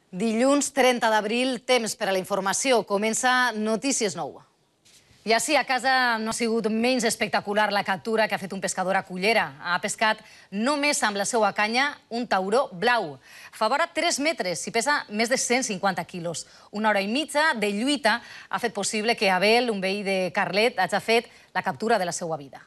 Dilluns 30 d'abril, temps per a la informació. Comença Notícies 9. I així, a casa no ha sigut menys espectacular la captura que ha fet un pescador a Cullera. Ha pescat només amb la seva canya un tauró blau. Fa vora 3 metres i pesa més de 150 quilos. Una hora i mitja de lluita ha fet possible que Abel, un veí de Carlet, hagi fet la captura de la seva vida.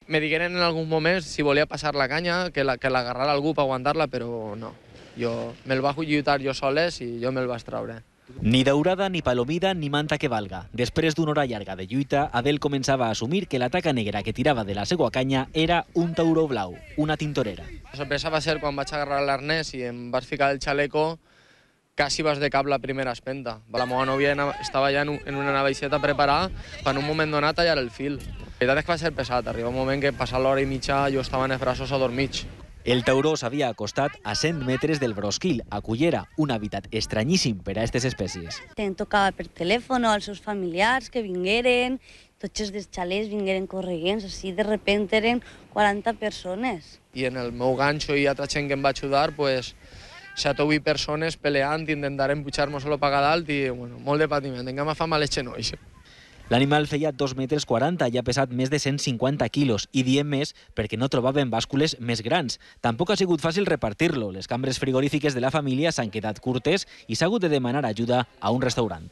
Me digueren en algun moment si volia passar la canya, que l'agarrara algú per aguantar-la, però no. Jo me'l vaig lluitar jo soles i jo me'l vaig traure. Ni daurada, ni palomida, ni manta que valga. Després d'una hora llarga de lluita, Abel començava a assumir que la taca negra que tirava de la seva canya era un tauró blau, una tintorera. La sorpresa va ser quan vaig agarrar l'arnès i em vaig ficar el xaleco, quasi vas de cap la primera espenta. La meva nòvia estava ja en una navaixeta preparada per en un moment donat tallar el fil. La veritat és que va ser pesat. Arriba un moment que passat l'hora i mitja jo estava en els braços adormits. El tauró s'havia acostat a 100 metres del Brosquil, a Cullera, un hàbitat estranyíssim per a aquestes espècies. Em tocava per telèfon als seus familiars que vingueren, tots els dels xalets vingueren correguents, així de repente eren 40 persones. I en el meu ganxo i altra gent que em va ajudar, 7 o 8 persones peleant, intentaren pujar-nos a pagar dalt i molt de patiment, em va fer mal els genolls. L'animal feia 2,40 metres i ha pesat més de 150 quilos, i diem més perquè no trobaven bàscules més grans. Tampoc ha sigut fàcil repartir-lo. Les cambres frigorífiques de la família s'han quedat curtes i s'ha hagut de demanar ajuda a un restaurant.